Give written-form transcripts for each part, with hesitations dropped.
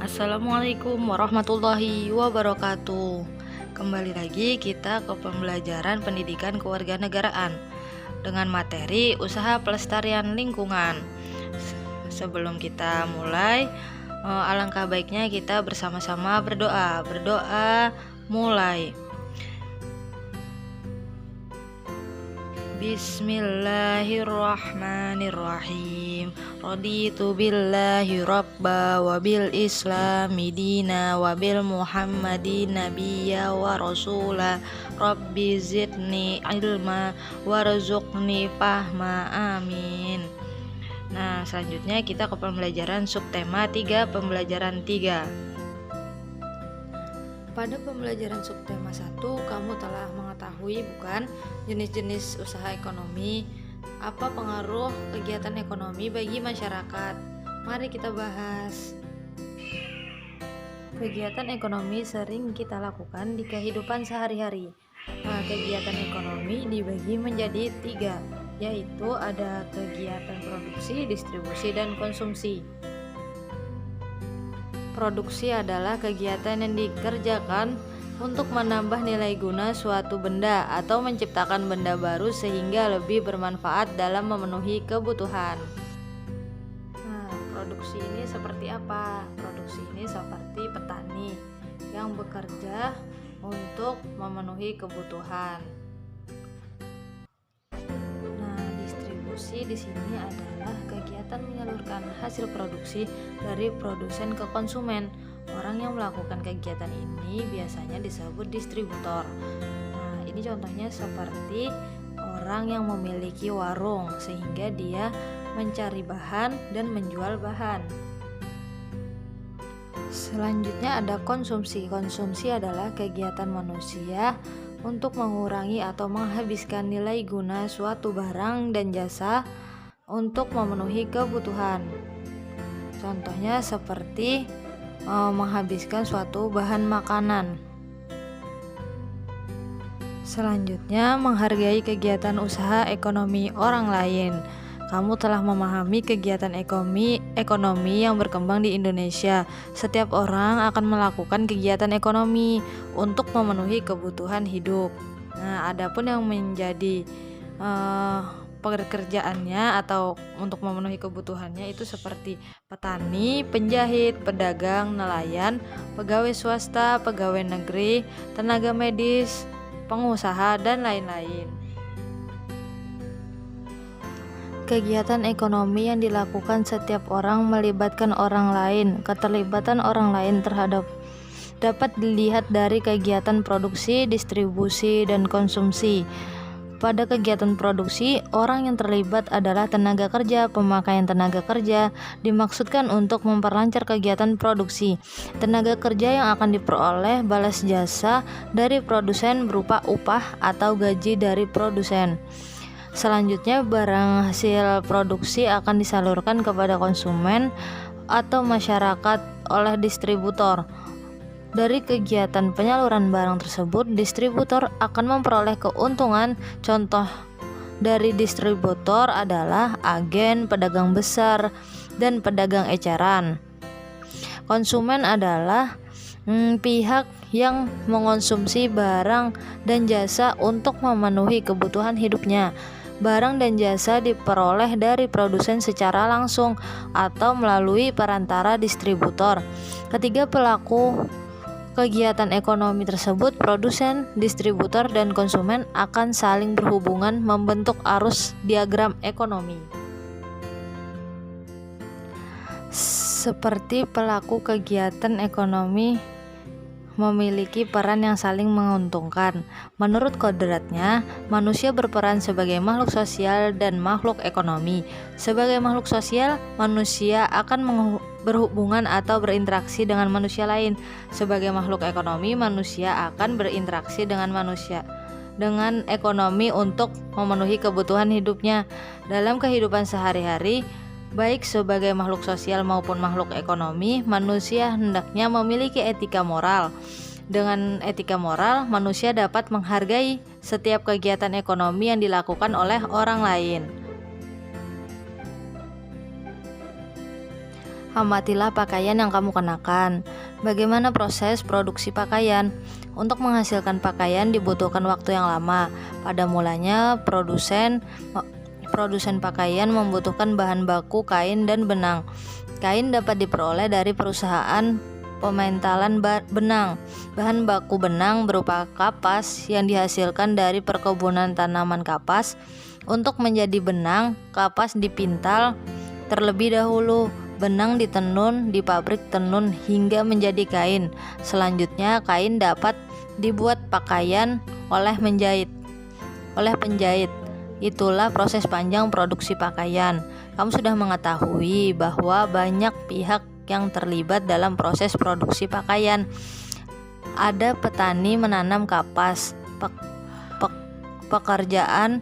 Assalamualaikum warahmatullahi wabarakatuh. Kembali lagi kita ke pembelajaran pendidikan kewarganegaraan dengan materi usaha pelestarian lingkungan. Sebelum kita mulai, alangkah baiknya kita bersama-sama berdoa. Mulai. Bismillahirrahmanirrahim. Raditu billahi rabba wa bil islami dina wa bil muhammadin nabiyya wa rasula. Rabbi zidni ilma warzuqni fahma, amin. Nah, selanjutnya kita ke pembelajaran subtema 3, pembelajaran 3. Pada pembelajaran subtema 1, kamu telah mengetahui bukan jenis-jenis usaha ekonomi, apa pengaruh kegiatan ekonomi bagi masyarakat. Mari kita bahas. Kegiatan ekonomi sering kita lakukan di kehidupan sehari-hari. Nah, kegiatan ekonomi dibagi menjadi 3, yaitu ada kegiatan produksi, distribusi, dan konsumsi. Produksi adalah kegiatan yang dikerjakan untuk menambah nilai guna suatu benda atau menciptakan benda baru sehingga lebih bermanfaat dalam memenuhi kebutuhan. Nah, produksi ini seperti apa? Produksi ini seperti petani yang bekerja untuk memenuhi kebutuhan. Di sini adalah kegiatan menyalurkan hasil produksi dari produsen ke konsumen. Orang yang melakukan kegiatan ini biasanya disebut distributor. Nah, ini contohnya seperti orang yang memiliki warung sehingga dia mencari bahan dan menjual bahan. Selanjutnya ada konsumsi. Konsumsi adalah kegiatan manusia untuk mengurangi atau menghabiskan nilai guna suatu barang dan jasa untuk memenuhi kebutuhan. Contohnya seperti menghabiskan suatu bahan makanan. Selanjutnya, menghargai kegiatan usaha ekonomi orang lain. Kamu telah memahami kegiatan ekonomi yang berkembang di Indonesia. Setiap orang akan melakukan kegiatan ekonomi untuk memenuhi kebutuhan hidup. Nah, adapun yang menjadi pekerjaannya atau untuk memenuhi kebutuhannya itu seperti petani, penjahit, pedagang, nelayan, pegawai swasta, pegawai negeri, tenaga medis, pengusaha, dan lain-lain. Kegiatan ekonomi yang dilakukan setiap orang melibatkan orang lain. Keterlibatan orang lain dapat dilihat dari kegiatan produksi, distribusi, dan konsumsi. Pada kegiatan produksi, orang yang terlibat adalah tenaga kerja. Pemakaian tenaga kerja dimaksudkan untuk memperlancar kegiatan produksi. Tenaga kerja yang akan diperoleh balas jasa dari produsen berupa upah atau gaji dari produsen. Selanjutnya, barang hasil produksi akan disalurkan kepada konsumen atau masyarakat oleh distributor. Dari kegiatan penyaluran barang tersebut, distributor akan memperoleh keuntungan. Contoh dari distributor adalah agen, pedagang besar, dan pedagang eceran. Konsumen adalah pihak yang mengonsumsi barang dan jasa untuk memenuhi kebutuhan hidupnya. Barang dan jasa diperoleh dari produsen secara langsung atau melalui perantara distributor. Ketiga pelaku kegiatan ekonomi tersebut, produsen, distributor, dan konsumen akan saling berhubungan membentuk arus diagram ekonomi. Seperti pelaku kegiatan ekonomi memiliki peran yang saling menguntungkan. Menurut kodratnya, manusia berperan sebagai makhluk sosial dan makhluk ekonomi. Sebagai makhluk sosial, manusia akan berhubungan atau berinteraksi dengan manusia lain. Sebagai makhluk ekonomi, manusia akan berinteraksi dengan ekonomi untuk memenuhi kebutuhan hidupnya. Dalam kehidupan sehari-hari, baik sebagai makhluk sosial maupun makhluk ekonomi, manusia hendaknya memiliki etika moral. Dengan etika moral, manusia dapat menghargai setiap kegiatan ekonomi yang dilakukan oleh orang lain. Amatilah pakaian yang kamu kenakan. Bagaimana proses produksi pakaian? Untuk menghasilkan pakaian dibutuhkan waktu yang lama. Pada mulanya, produsen pakaian membutuhkan bahan baku kain dan benang. Kain dapat diperoleh dari perusahaan pementalan benang. Bahan baku benang berupa kapas yang dihasilkan dari perkebunan tanaman kapas. Untuk menjadi benang, kapas dipintal terlebih dahulu. Benang ditenun di pabrik tenun hingga menjadi kain. Selanjutnya, kain dapat dibuat pakaian oleh penjahit. Itulah proses panjang produksi pakaian. Kamu sudah mengetahui bahwa banyak pihak yang terlibat dalam proses produksi pakaian. Ada petani menanam kapas, pekerjaan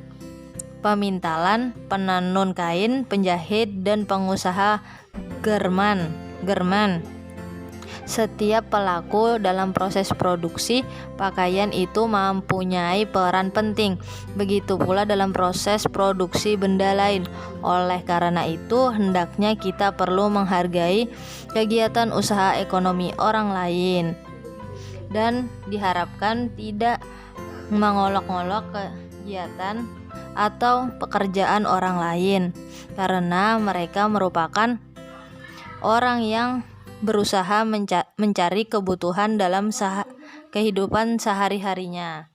pemintalan, penenun kain, penjahit, dan pengusaha german. Setiap pelaku dalam proses produksi pakaian itu mempunyai peran penting. Begitu pula dalam proses produksi benda lain. Oleh karena itu, hendaknya kita perlu menghargai kegiatan usaha ekonomi orang lain dan diharapkan tidak mengolok-olok kegiatan atau pekerjaan orang lain, karena mereka merupakan orang yang berusaha mencari kebutuhan dalam kehidupan sehari-harinya.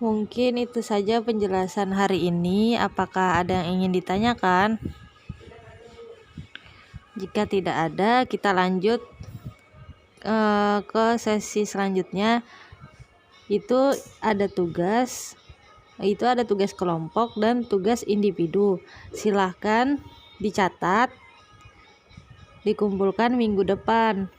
Mungkin itu saja penjelasan hari ini. Apakah ada yang ingin ditanyakan? Jika tidak ada, kita lanjut ke sesi selanjutnya. Itu ada tugas kelompok dan tugas individu. Silahkan dicatat, dikumpulkan minggu depan.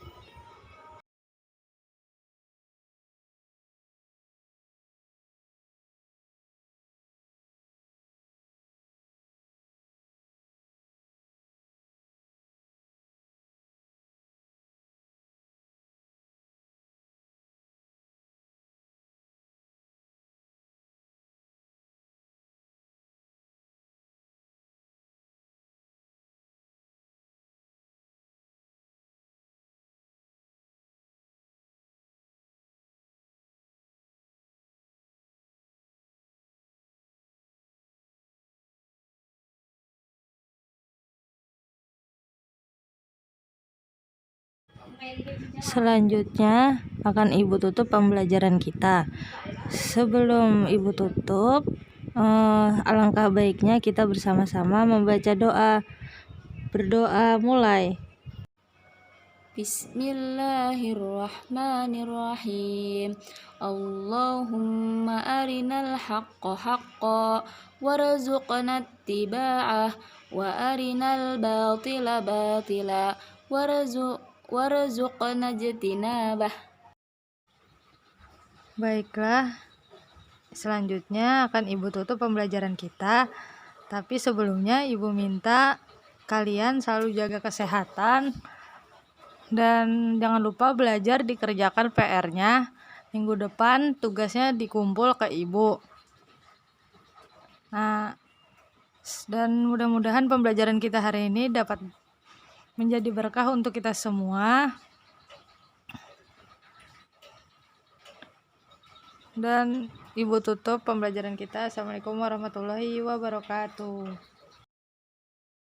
Selanjutnya akan Ibu tutup pembelajaran kita. Sebelum Ibu tutup, alangkah baiknya kita bersama-sama membaca doa. Berdoa mulai. Bismillahirrahmanirrahim. Allahumma arinal haqqa haqqa warzuqna ittiba'ah wa arinal batila batila warzuqna ijtinabah. Baiklah, selanjutnya akan Ibu tutup pembelajaran kita. Tapi sebelumnya Ibu minta kalian selalu jaga kesehatan dan jangan lupa belajar, dikerjakan PR-nya. Minggu depan tugasnya dikumpul ke Ibu. Nah, dan mudah-mudahan pembelajaran kita hari ini dapat menjadi berkah untuk kita semua. Dan Ibu tutup pembelajaran kita. Assalamualaikum warahmatullahi wabarakatuh.